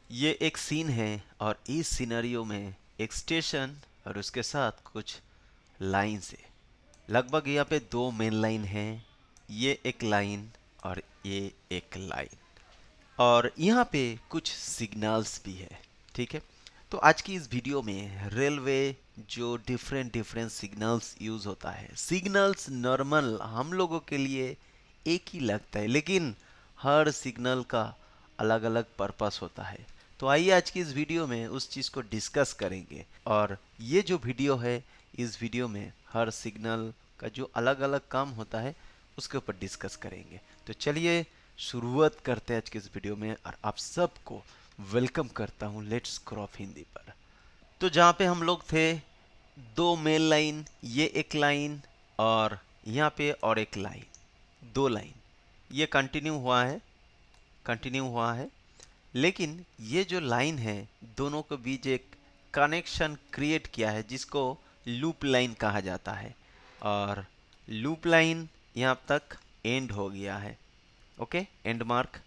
ये एक सीन है और इस सिनेरियो में एक स्टेशन और उसके साथ कुछ लाइन्स है। लगभग यहाँ पे दो मेन लाइन हैं, ये एक लाइन और ये एक लाइन, और यहाँ पे कुछ सिग्नल्स भी है। ठीक है, तो आज की इस वीडियो में रेलवे जो डिफरेंट डिफरेंट सिग्नल्स यूज़ होता है, सिग्नल्स नॉर्मल हम लोगों के लिए एक ही लगता है, लेकिन हर सिग्नल का अलग अलग पर्पस होता है। तो आइए आज की इस वीडियो में उस चीज़ को डिस्कस करेंगे, और ये जो वीडियो है, इस वीडियो में हर सिग्नल का जो अलग अलग काम होता है उसके ऊपर डिस्कस करेंगे। तो चलिए शुरुआत करते हैं आज के इस वीडियो में, और आप सबको वेलकम करता हूँ लेट्स क्रॉप हिंदी पर। तो जहाँ पे हम लोग थे, दो मेन लाइन, ये एक लाइन और यहाँ पे और एक लाइन, दो लाइन, ये कंटिन्यू हुआ है। लेकिन ये जो लाइन है, दोनों के बीच एक कनेक्शन क्रिएट किया है जिसको लूप लाइन कहा जाता है, और लूप लाइन यहाँ तक एंड हो गया है। ओके, एंड मार्क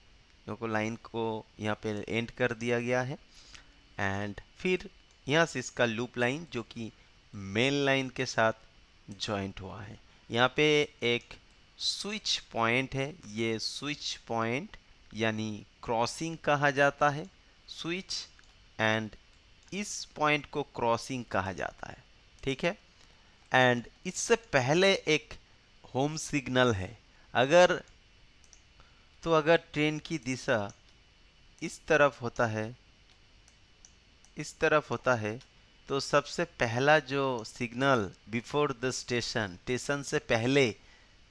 को लाइन को यहाँ पे एंड कर दिया गया है, एंड फिर यहाँ से इसका लूप लाइन जो कि मेन लाइन के साथ जॉइंट हुआ है। यहाँ पे एक स्विच पॉइंट है, ये स्विच पॉइंट यानी क्रॉसिंग कहा जाता है, स्विच, एंड इस पॉइंट को क्रॉसिंग कहा जाता है। ठीक है, एंड इससे पहले एक होम सिग्नल है। अगर ट्रेन की दिशा इस तरफ होता है, तो सबसे पहला जो सिग्नल बिफोर द स्टेशन से पहले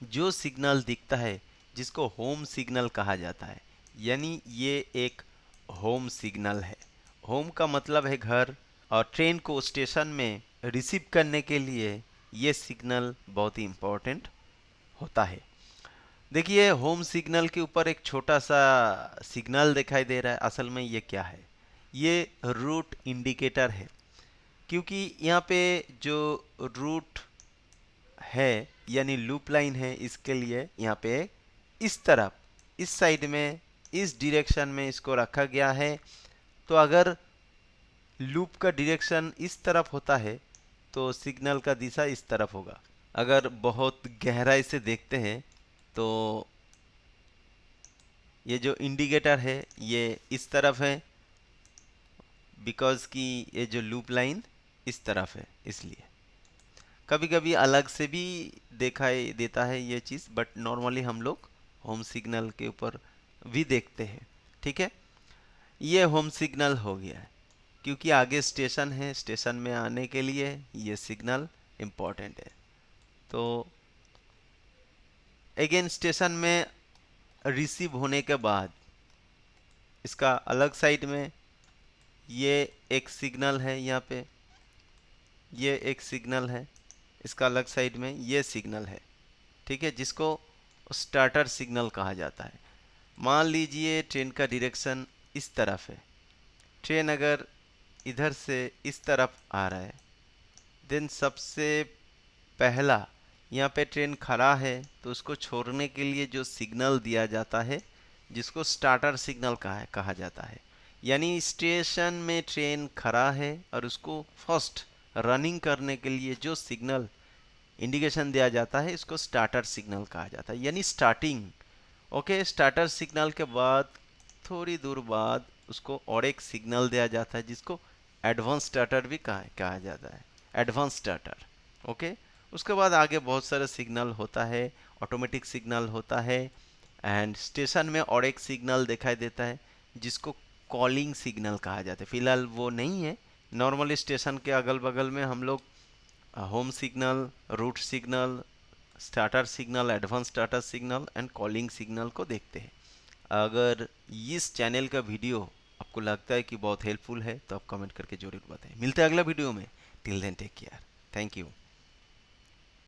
जो सिग्नल दिखता है, जिसको होम सिग्नल कहा जाता है, यानी ये एक होम सिग्नल है। होम का मतलब है घर, और ट्रेन को स्टेशन में रिसीव करने के लिए ये सिग्नल बहुत ही इम्पोर्टेंट होता है। देखिए, होम सिग्नल के ऊपर एक छोटा सा सिग्नल दिखाई दे रहा है। असल में ये क्या है? ये रूट इंडिकेटर है, क्योंकि यहाँ पे जो रूट है यानी लूप लाइन है, इसके लिए यहाँ पे इस तरफ, इस साइड में, इस डायरेक्शन में इसको रखा गया है। तो अगर लूप का डायरेक्शन इस तरफ होता है तो सिग्नल का दिशा इस तरफ होगा। अगर बहुत गहराई से देखते हैं तो ये जो इंडिकेटर है ये इस तरफ है, बिकॉज कि ये जो लूप लाइन इस तरफ है, इसलिए कभी कभी अलग से भी दिखाई देता है ये चीज़, बट नॉर्मली हम लोग होम सिग्नल के ऊपर भी देखते हैं। ठीक है, ये होम सिग्नल हो गया है, क्योंकि आगे स्टेशन है, स्टेशन में आने के लिए ये सिग्नल इम्पोर्टेंट है। तो अगेन स्टेशन में रिसीव होने के बाद इसका अलग साइड में ये एक सिग्नल है, यहाँ पे ये एक सिग्नल है, इसका अलग साइड में ये सिग्नल है। ठीक है, जिसको स्टार्टर सिग्नल कहा जाता है। मान लीजिए ट्रेन का डायरेक्शन इस तरफ है, ट्रेन अगर इधर से इस तरफ आ रहा है, देन सबसे पहला यहाँ पे ट्रेन खड़ा है, तो उसको छोड़ने के लिए जो सिग्नल दिया जाता है, जिसको स्टार्टर सिग्नल कहा जाता है। यानी स्टेशन में ट्रेन खड़ा है और उसको फर्स्ट रनिंग करने के लिए जो सिग्नल इंडिकेशन दिया जाता है, इसको स्टार्टर सिग्नल कहा जाता है, यानी स्टार्टिंग। ओके, स्टार्टर सिग्नल के बाद थोड़ी दूर बाद उसको और एक सिग्नल दिया जाता है, जिसको एडवांस स्टार्टर भी कहा जाता है, एडवांस स्टार्टर। ओके, उसके बाद आगे बहुत सारे सिग्नल होता है, ऑटोमेटिक सिग्नल होता है, एंड स्टेशन में और एक सिग्नल दिखाई देता है जिसको कॉलिंग सिग्नल कहा जाता है। फिलहाल वो नहीं है, नॉर्मली स्टेशन के अगल बगल में हम लोग home signal, route signal, starter signal, advance starter signal and calling signal को देखते हैं। अगर इस चैनल का वीडियो आपको लगता है कि बहुत हेल्पफुल है, तो आप कमेंट करके जरूर बताएं। मिलते हैं अगला वीडियो में। Till then take care, thank you.